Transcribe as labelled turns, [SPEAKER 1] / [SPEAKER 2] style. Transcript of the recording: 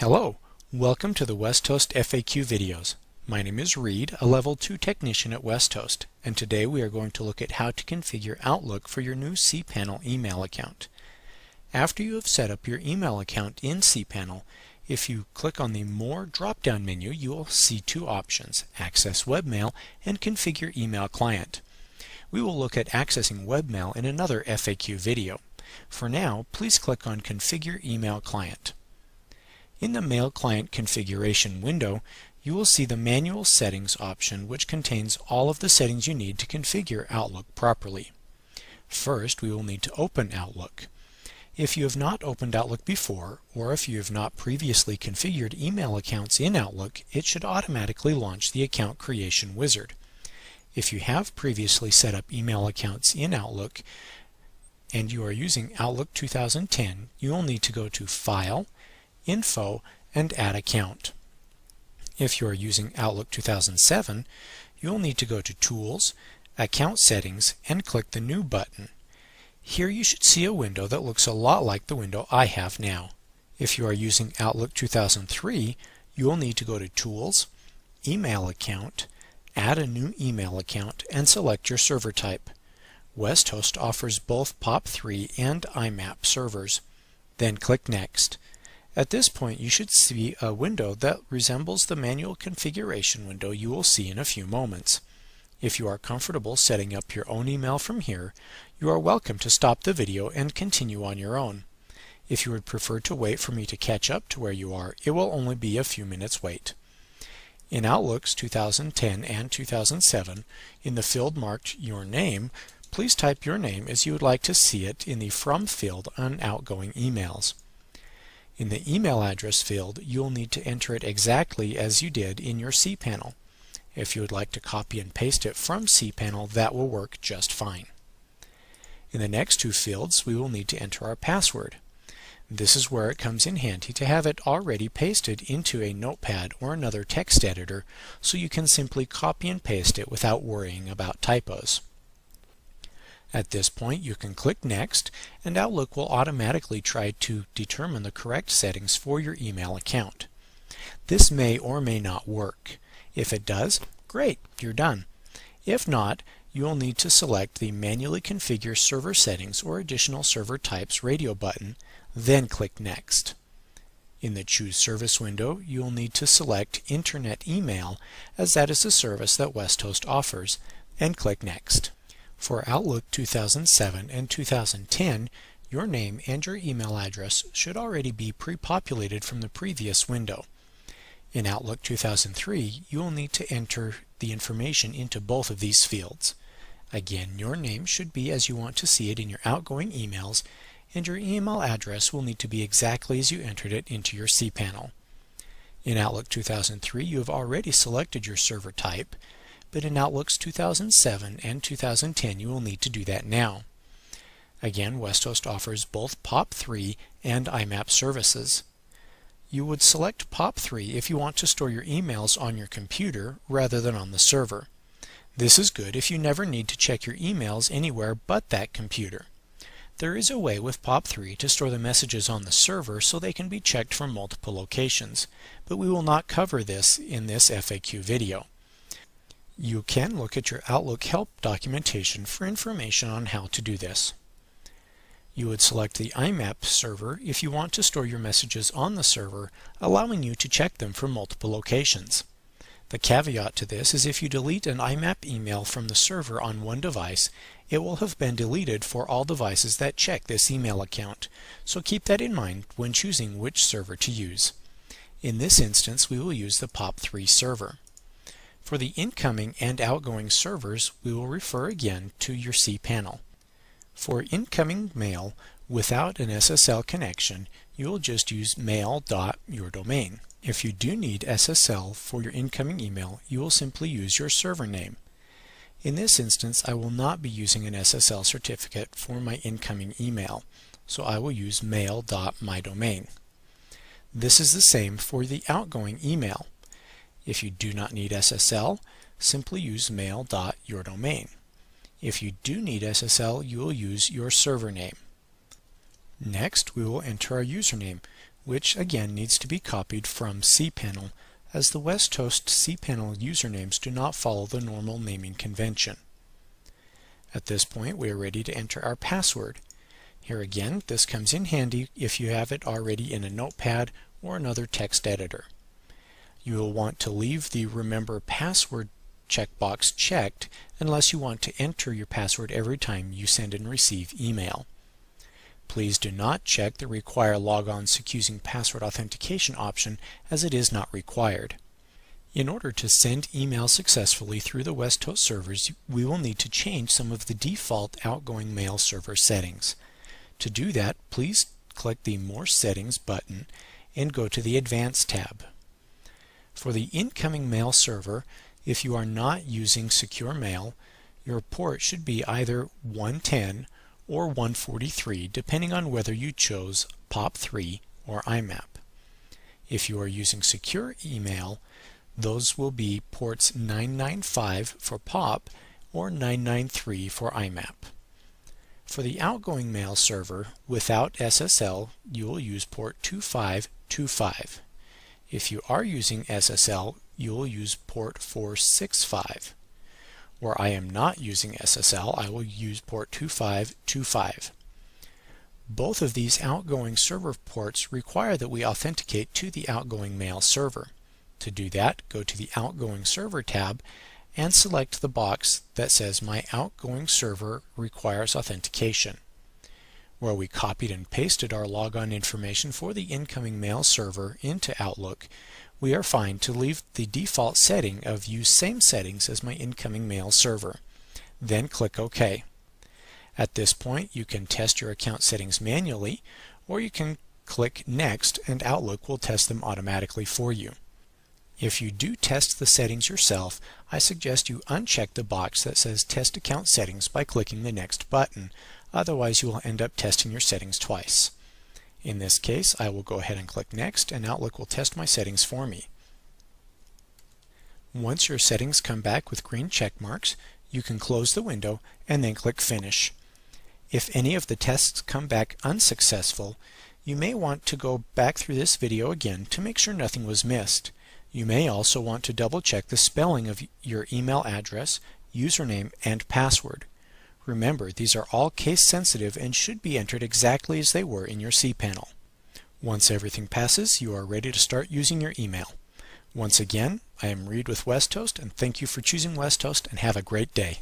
[SPEAKER 1] Hello, welcome to the Westhost FAQ videos. My name is Reed, a Level 2 technician at Westhost, and today we are going to look at how to configure Outlook for your new cPanel email account. After you have set up your email account in cPanel, if you click on the More drop-down menu, you will see two options, Access Webmail and Configure Email Client. We will look at accessing webmail in another FAQ video. For now, please click on Configure Email Client. In the Mail Client configuration window, you will see the Manual Settings option, which contains all of the settings you need to configure Outlook properly. First, we will need to open Outlook. If you have not opened Outlook before, or if you have not previously configured email accounts in Outlook, it should automatically launch the Account Creation Wizard. If you have previously set up email accounts in Outlook, and you are using Outlook 2010, you will need to go to File, Info, and Add Account. If you are using Outlook 2007, you will need to go to Tools, Account Settings, and click the New button. Here you should see a window that looks a lot like the window I have now. If you are using Outlook 2003, you will need to go to Tools, Email Account, Add a new email account, and select your server type. Westhost offers both POP3 and IMAP servers. Then click Next. At this point, you should see a window that resembles the manual configuration window you will see in a few moments. If you are comfortable setting up your own email from here, you are welcome to stop the video and continue on your own. If you would prefer to wait for me to catch up to where you are, it will only be a few minutes wait. In Outlooks 2010 and 2007, in the field marked Your Name, please type your name as you would like to see it in the From field on outgoing emails. In the email address field, you will need to enter it exactly as you did in your cPanel. If you would like to copy and paste it from cPanel, that will work just fine. In the next two fields, we will need to enter our password. This is where it comes in handy to have it already pasted into a notepad or another text editor, so you can simply copy and paste it without worrying about typos. At this point, you can click Next, and Outlook will automatically try to determine the correct settings for your email account. This may or may not work. If it does, great, you're done. If not, you will need to select the Manually Configure Server Settings or Additional Server Types radio button, then click Next. In the Choose Service window, you will need to select Internet Email, as that is the service that Westhost offers, and click Next. For Outlook 2007 and 2010, your name and your email address should already be pre-populated from the previous window. In Outlook 2003, you will need to enter the information into both of these fields. Again, your name should be as you want to see it in your outgoing emails, and your email address will need to be exactly as you entered it into your cPanel. In Outlook 2003, you have already selected your server type, but in Outlooks 2007 and 2010 you will need to do that now. Again, Westhost offers both POP3 and IMAP services. You would select POP3 if you want to store your emails on your computer rather than on the server. This is good if you never need to check your emails anywhere but that computer. There is a way with POP3 to store the messages on the server so they can be checked from multiple locations, but we will not cover this in this FAQ video. You can look at your Outlook help documentation for information on how to do this. You would select the IMAP server if you want to store your messages on the server, allowing you to check them from multiple locations. The caveat to this is if you delete an IMAP email from the server on one device, it will have been deleted for all devices that check this email account, so keep that in mind when choosing which server to use. In this instance, we will use the POP3 server. For the incoming and outgoing servers, we will refer again to your cPanel. For incoming mail without an SSL connection, you will just use mail.yourdomain. If you do need SSL for your incoming email, you will simply use your server name. In this instance, I will not be using an SSL certificate for my incoming email, so I will use mail.mydomain. This is the same for the outgoing email. If you do not need SSL, simply use mail.yourdomain. If you do need SSL, you will use your server name. Next, we will enter our username. which again needs to be copied from cPanel, as the WestHost cPanel usernames do not follow the normal naming convention. At this point, we are ready to enter our password. Here again, this comes in handy if you have it already in a notepad or another text editor. You will want to leave the Remember Password checkbox checked unless you want to enter your password every time you send and receive email. Please do not check the Require Logon using Password Authentication option, as it is not required. In order to send email successfully through the WestHost servers, we will need to change some of the default outgoing mail server settings. To do that, please click the More Settings button and go to the Advanced tab. For the incoming mail server, if you are not using Secure Mail, your port should be either 110 or 143, depending on whether you chose POP3 or IMAP. If you are using Secure Email, those will be ports 995 for POP or 993 for IMAP. For the outgoing mail server, without SSL, you will use port 2525. If you are using SSL, you will use port 465. Where I am not using SSL, I will use port 2525. Both of these outgoing server ports require that we authenticate to the outgoing mail server. To do that, go to the Outgoing Server tab and select the box that says My Outgoing Server Requires Authentication. Where we copied and pasted our logon information for the incoming mail server into Outlook, we are fine to leave the default setting of Use Same Settings as my incoming mail server. Then click OK. At this point, you can test your account settings manually, or you can click Next and Outlook will test them automatically for you. If you do test the settings yourself, I suggest you uncheck the box that says Test Account Settings by clicking the Next button. Otherwise, you will end up testing your settings twice. In this case, I will go ahead and click Next, and Outlook will test my settings for me. Once your settings come back with green check marks, you can close the window and then click Finish. If any of the tests come back unsuccessful, you may want to go back through this video again to make sure nothing was missed. You may also want to double check the spelling of your email address, username, and password. Remember, these are all case sensitive and should be entered exactly as they were in your cPanel. Once everything passes, you are ready to start using your email. Once again, I am Reed with WestHost, and thank you for choosing WestHost, and have a great day.